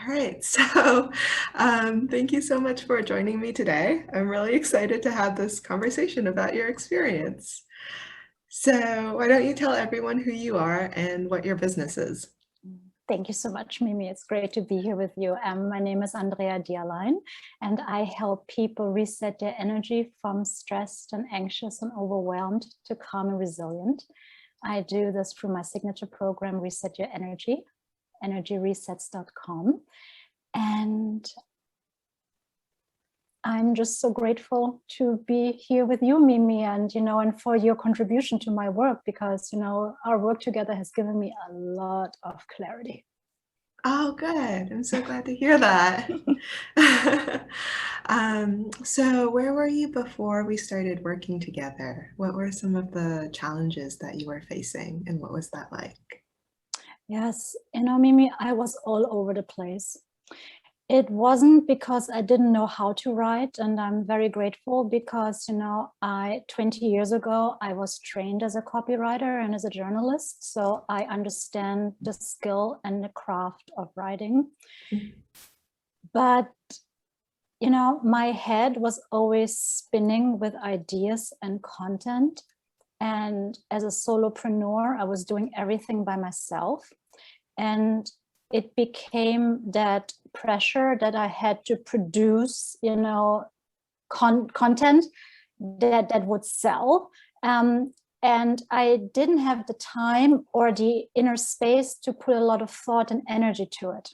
All right, thank you so much for joining me today. I'm really excited to have this conversation about your experience. So, why don't you tell everyone who you are and what your business is? Thank you so much, Mimi. It's great to be here with you. My name is Andrea Deierlein, and I help people reset their energy from stressed and anxious and overwhelmed to calm and resilient. I do this through my signature program, Reset Your Energy, energyresets.com. And I'm just so grateful to be here with you, Mimi, and for your contribution to my work, because our work together has given me a lot of clarity. Oh, good. I'm so glad to hear that. So where were you before we started working together? What were some of the challenges that you were facing, and what was that like? Yes, Mimi, I was all over the place. It wasn't because I didn't know how to write, and I'm very grateful because, 20 years ago, I was trained as a copywriter and as a journalist. So I understand the skill and the craft of writing. But, my head was always spinning with ideas and content. And as a solopreneur, I was doing everything by myself. And it became that pressure that I had to produce, content that would sell. And I didn't have the time or the inner space to put a lot of thought and energy to it.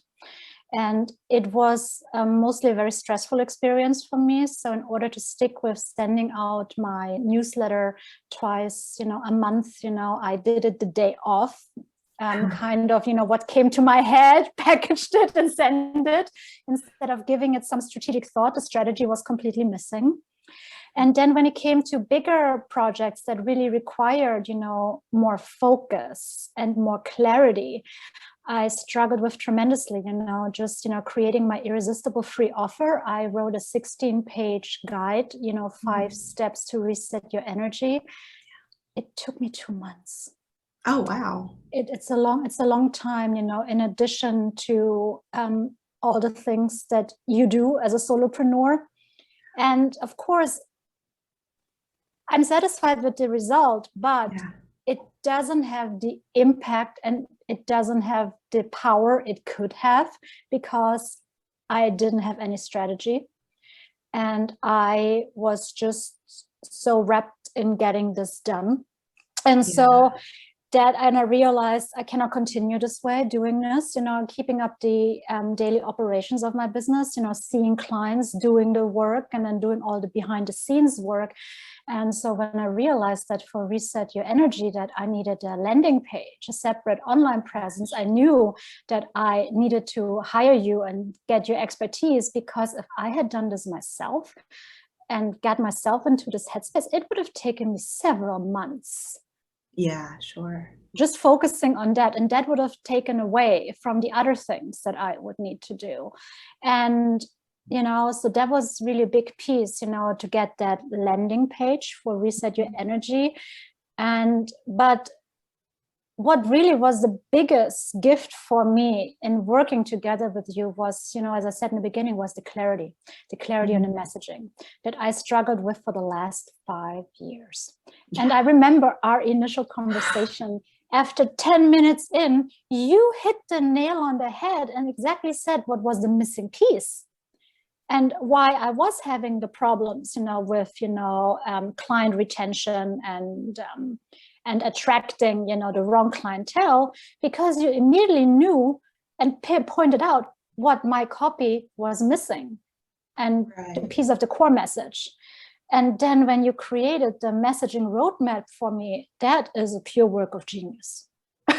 And it was mostly a very stressful experience for me. So in order to stick with sending out my newsletter twice, a month, I did it the day off. Kind of, what came to my head, packaged it and sent it. Instead of giving it some strategic thought, the strategy was completely missing. And then when it came to bigger projects that really required, more focus and more clarity, I struggled with tremendously, creating my irresistible free offer. I wrote a 16-page guide, 5 steps to reset your energy. It took me 2 months. Oh, wow. It's a long time, in addition to all the things that you do as a solopreneur. And of course, I'm satisfied with the result, but it doesn't have the impact and it doesn't have the power it could have, because I didn't have any strategy. And I was just so wrapped in getting this done. And so I realized I cannot continue this way, doing this, keeping up the daily operations of my business, seeing clients, doing the work, and then doing all the behind the scenes work. And so when I realized that for Reset Your Energy, that I needed a landing page, a separate online presence, I knew that I needed to hire you and get your expertise, because if I had done this myself and got myself into this headspace, it would have taken me several months. Yeah, sure. Just focusing on that, and that would have taken away from the other things that I would need to do. And so that was really a big piece, to get that landing page for Reset Your Energy. But what really was the biggest gift for me in working together with you was, as I said in the beginning, was the clarity on the messaging that I struggled with for the last 5 years. And I remember our initial conversation. After 10 minutes in, you hit the nail on the head and exactly said what was the missing piece and why I was having the problems, with, client retention and attracting, the wrong clientele, because you immediately knew and pointed out what my copy was missing and the piece of the core message. And then when you created the messaging roadmap for me, that is a pure work of genius. I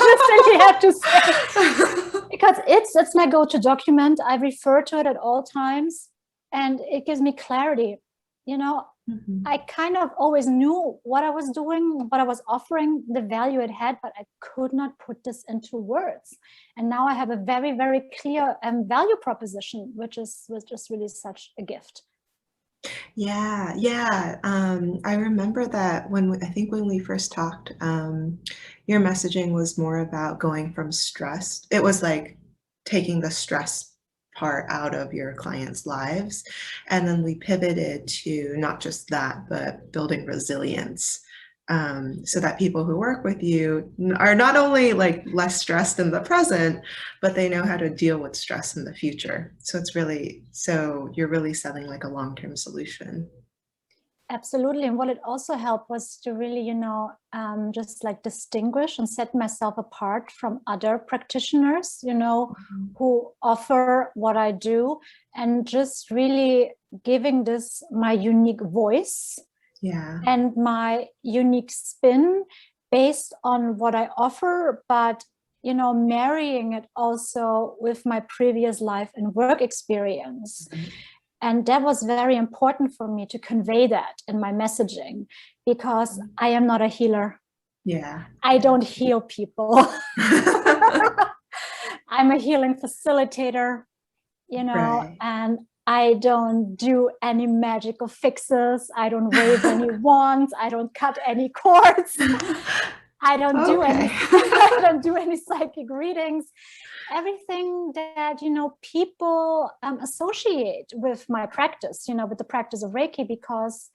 just really have to say, because it's my go-to document. I refer to it at all times, and it gives me clarity. I kind of always knew what I was doing, what I was offering, the value it had, but I could not put this into words. And now I have a very, very clear value proposition, which is really such a gift. Yeah, yeah. I remember that I think when we first talked, your messaging was more about going from stressed. It was like taking the stress part out of your clients' lives. And then we pivoted to not just that, but building resilience, so that people who work with you are not only like less stressed in the present, but they know how to deal with stress in the future. So it's really, so you're really selling like a long-term solution. Absolutely. And what it also helped was to really, just like distinguish and set myself apart from other practitioners, who offer what I do, and just really giving this my unique voice and my unique spin based on what I offer, but marrying it also with my previous life and work experience. And that was very important for me to convey that in my messaging, because I am not a healer. I don't heal people. I'm a healing facilitator, and I don't do any magical fixes. I don't wave any wands. I don't cut any cords. I don't do any psychic readings. Everything that people associate with my practice, with the practice of Reiki, because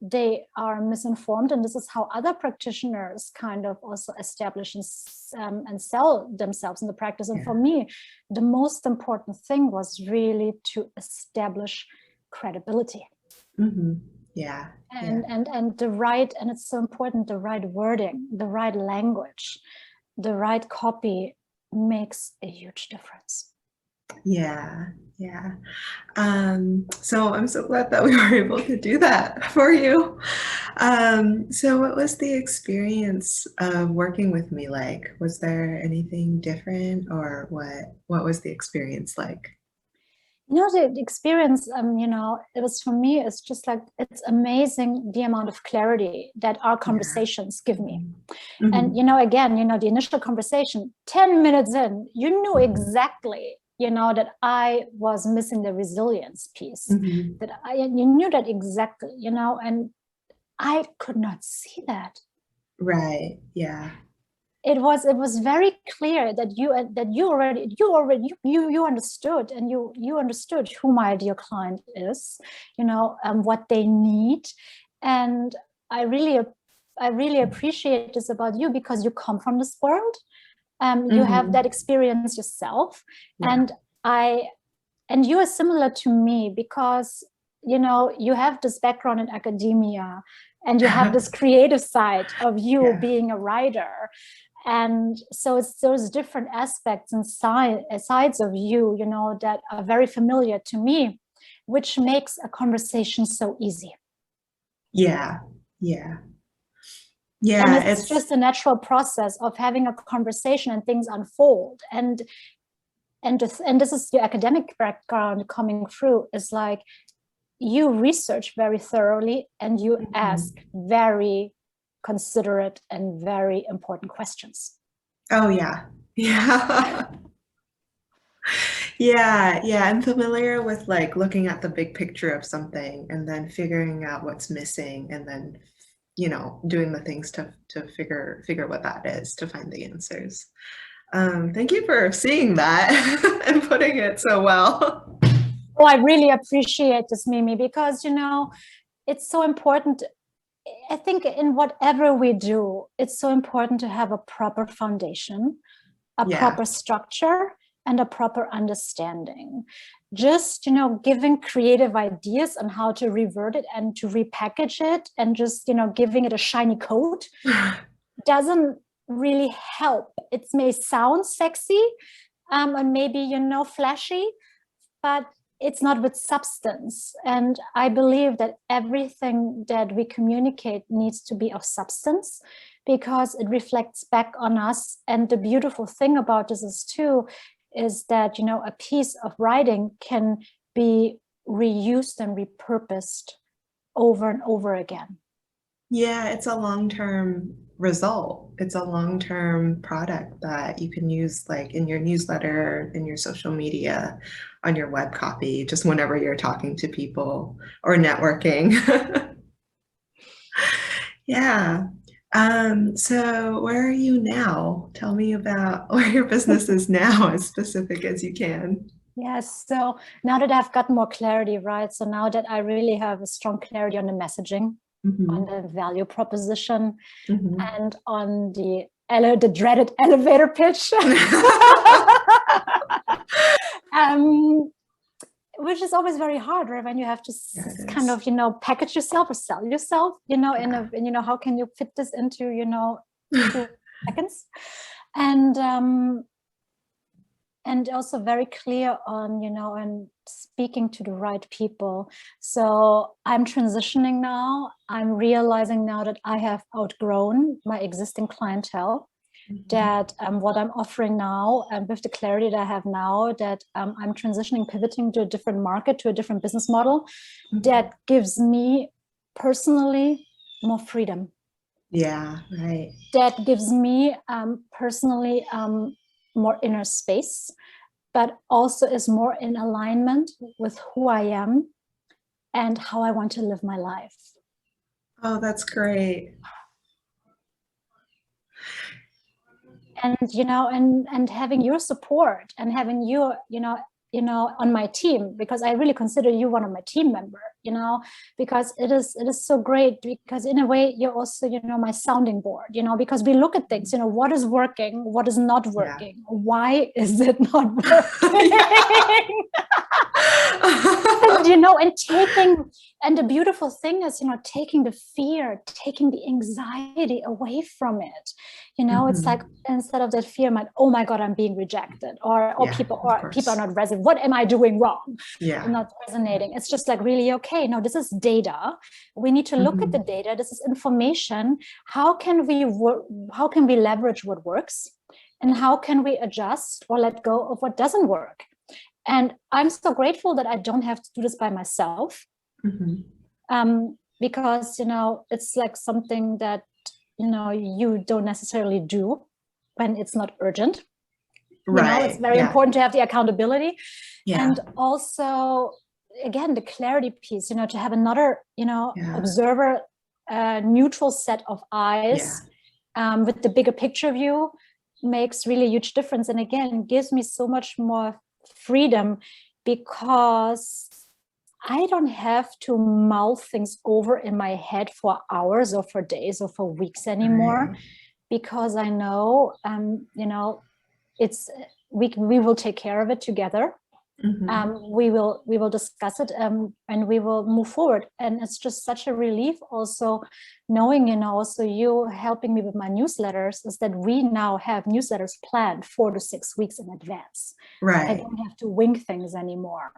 they are misinformed, and this is how other practitioners kind of also establish and sell themselves in the practice. And for me, the most important thing was really to establish credibility. And the right, and it's so important, the right wording, the right language, the right copy makes a huge difference. So I'm so glad that we were able to do that for you. So what was the experience of working with me like? Was there anything different, or what was the experience like? The experience, it was, for me, it's just like, it's amazing the amount of clarity that our conversations give me. And, again, the initial conversation, 10 minutes in, you knew exactly, that I was missing the resilience piece, that you knew that exactly, and I could not see that. It was very clear that you understood, and you understood who my ideal client is, what they need. And I really appreciate this about you, because you come from this world. You have that experience yourself, and you are similar to me, because you have this background in academia, and you have this creative side of you being a writer. And so it's those different aspects and sides of you, that are very familiar to me, which makes a conversation so easy. And it's just a natural process of having a conversation, and things unfold. And this is your academic background coming through, is like, you research very thoroughly, and you ask very considerate and very important questions. I'm familiar with like looking at the big picture of something and then figuring out what's missing, and then doing the things to figure what that is, to find the answers. Thank you for seeing that and putting it so well. Oh, I really appreciate this, Mimi, because it's so important. I think in whatever we do, it's so important to have a proper foundation, a proper structure, and a proper understanding. Just, giving creative ideas on how to revert it and to repackage it, and just, giving it a shiny coat doesn't really help. It may sound sexy, and maybe, flashy, but it's not with substance. And I believe that everything that we communicate needs to be of substance, because it reflects back on us. And the beautiful thing about this is that, a piece of writing can be reused and repurposed over and over again. It's a long-term result. It's a long-term product that you can use like in your newsletter, in your social media, on your web copy, just whenever you're talking to people or networking. So where are you now? Tell me about where your business is now, as specific as you can. Yes. So now that I've got more clarity, right? So now that I really have a strong clarity on the messaging, on Hmm. the value proposition, Hmm. and on the dreaded elevator pitch, um, which is always very hard, right? When you have to Yeah, it kind is. of, package yourself or sell yourself, Yeah. how can you fit this into, 2 seconds? And also very clear on, and speaking to the right people. So I'm transitioning now. I'm realizing now that I have outgrown my existing clientele, Mhm. that what I'm offering now, and with the clarity that I have now, that I'm transitioning, pivoting to a different market, to a different business model Mhm. that gives me personally more freedom. Yeah, right. That gives me personally more inner space, but also is more in alignment with who I am and how I want to live my life. Oh, that's great. And having your support and having you on my team, because I really consider you one of my team member, because it is so great, because in a way you're also my sounding board, because we look at things, what is working, what is not Yeah. working, why is it not working. Yeah. And and the beautiful thing is, taking the fear, taking the anxiety away from it. It's like, Mhm. instead of that fear, oh my God, I'm being rejected, or Yeah, people of are course. not resonating, what am I doing wrong, and Yeah. not resonating. It's just like, really, okay, no, this is data, we need to look at the Mhm. data, this is information. How can we leverage what works, and how can we adjust or let go of what doesn't work? And I'm so grateful that I don't have to do this by myself, Mhm. because it's like something that you don't necessarily do when it's not urgent. It's Right. very Yeah. important to have the accountability, Yeah. and also, again, the clarity piece. To have another Yeah. observer, neutral set of Yeah. eyes, with the bigger picture view, makes really a huge difference, and again gives me so much more freedom, because I don't have to mull things over in my head for hours or for days or for weeks anymore, Right. because I know, it's we will take care of it together. Mhm. We will discuss it, and we will move forward. And it's just such a relief, also knowing, also you helping me with my newsletters, is that we now have newsletters planned 4 to 6 weeks in advance. I Right. don't have to wing things anymore,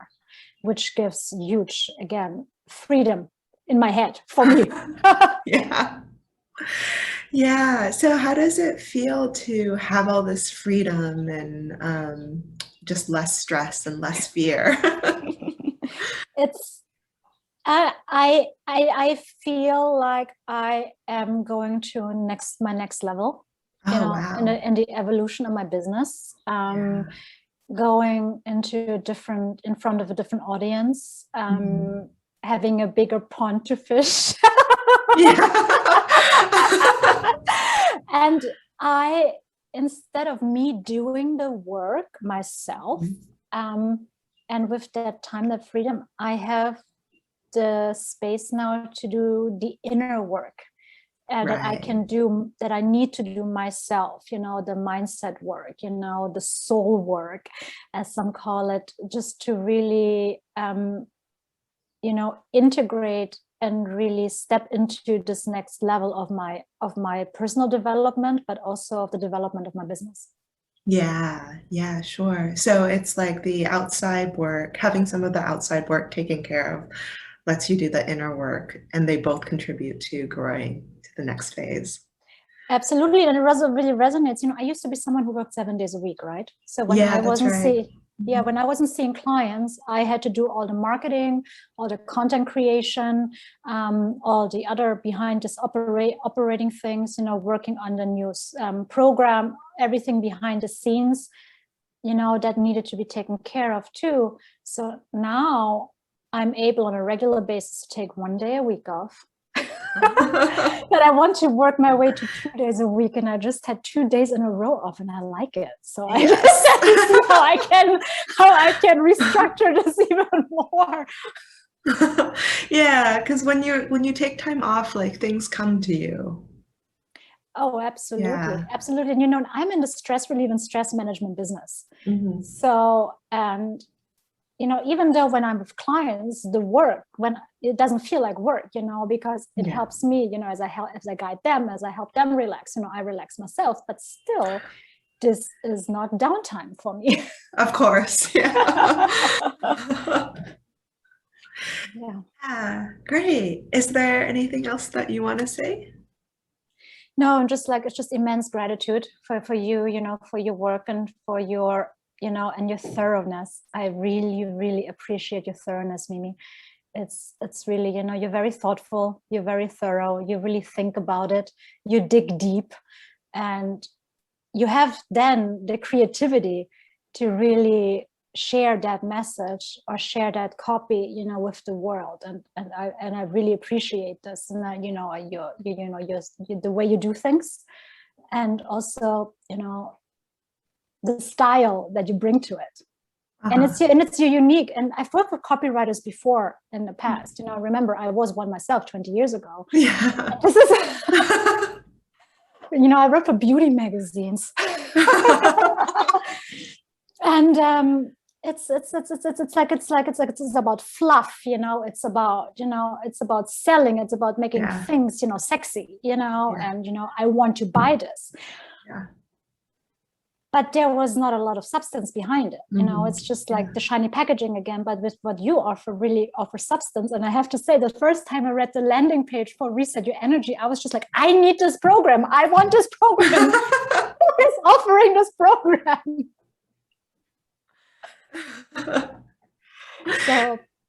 which gives huge, again, freedom in my head for me. Yeah. Yeah. So how does it feel to have all this freedom and just less stress and less fear? It's I feel like I am going to my next level, Oh, in wow. the evolution of my business, Yeah. going in front of a different audience, Mhm. having a bigger pond to fish. Yeah. And I, instead of me doing the work myself, Mhm. um, and with that time, that freedom, I have the space now to do the inner work, that I Right. can do, that I need to do myself, the mindset work, the soul work, as some call it, just to really, integrate and really step into this next level of my personal development, but also of the development of my business. Yeah, yeah, sure. So it's like the outside work, having some of the outside work taken care of lets you do the inner work, and they both contribute to growing to the next phase. Absolutely, and it really resonates. I used to be someone who worked 7 days a week, right? So when Yeah, I that's wasn't right. seeing, yeah, when I wasn't seeing clients, I had to do all the marketing, all the content creation, all the other behind this operating things. Working on the news program, everything behind the scenes. That needed to be taken care of too. So now I'm able on a regular basis to take one day a week off. That I want to work my way to 2 days a week, and I just had 2 days in a row off, and I like it. So I just have to see how I can restructure this even more. Yeah, because when you take time off, like things come to you. Oh, absolutely. Yeah. Absolutely. And, I'm in the stress relief and stress management business. Mm-hmm. So, and, even though when I'm with clients, the work, when it doesn't feel like work, because it helps me, as I guide them, as I help them relax, I relax myself, but still, this is not downtime for me. Of course. Yeah. Yeah. Yeah, great. Is there anything else that you want to say? No, I'm just it's just immense gratitude for you, for your work and for your, and your thoroughness. I really, really appreciate your thoroughness, Mimi. It's really, you're very thoughtful, you're very thorough, you really think about it, you dig deep, and you have then the creativity to really share that message or share that copy, with the world. And I really appreciate this. And the way you do things, and also, the style that you bring to it. And it's your unique. And I've worked with copywriters before in the past. Remember, I was one myself 20 years ago. Yeah. This is, I wrote for beauty magazines. And it's about fluff, it's about selling, it's about making things, sexy, and I want to buy this. Yeah. But there was not a lot of substance behind it. It's just like the shiny packaging again, but with what you offer, really offer substance. And I have to say, the first time I read the landing page for Reset Your Energy, I was just like, I need this program. I want this program. Who is offering this program?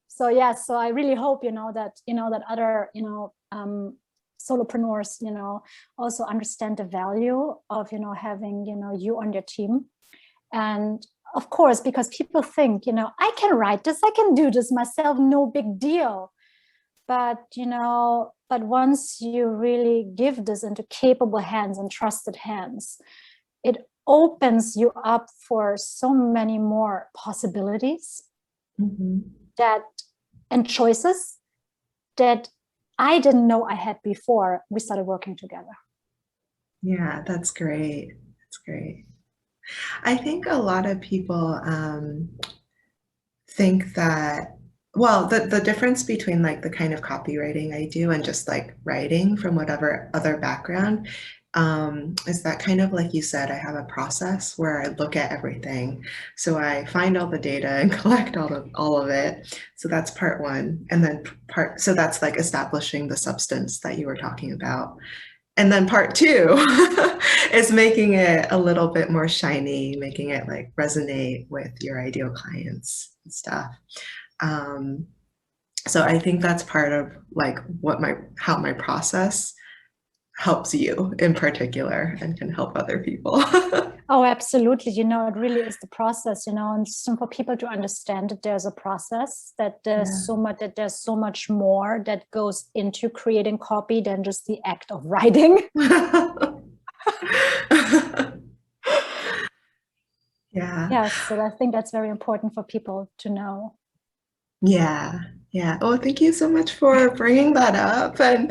So I really hope, that other, solopreneurs, also understand the value of, having, you on your team. And of course, because people think, I can write this, I can do this myself, no big deal. But, but once you really give this into capable hands and trusted hands, it opens you up for so many more possibilities and choices that I didn't know I had before we started working together. Yeah, that's great. That's great. I think a lot of people think that, well, the difference between like the kind of copywriting I do and just like writing from whatever other background is that, kind of like you said, I have a process where I look at everything. So I find all the data and collect all of it. So that's part one. And then so that's like establishing the substance that you were talking about. And then part two is making it a little bit more shiny, making it like resonate with your ideal clients and stuff. So I think that's part of like how my process helps you in particular and can help other people. Oh, absolutely. It really is the process, and for people to understand that there's a process, that there's so much more that goes into creating copy than just the act of writing. Yeah. So I think that's very important for people to know. Yeah. Yeah. Oh, thank you so much for bringing that up, and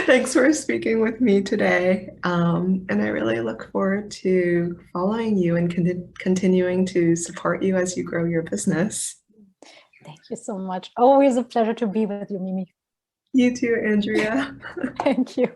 thanks for speaking with me today. And I really look forward to following you and continuing to support you as you grow your business. Thank you so much. Always a pleasure to be with you, Mimi. You too, Andrea. Thank you.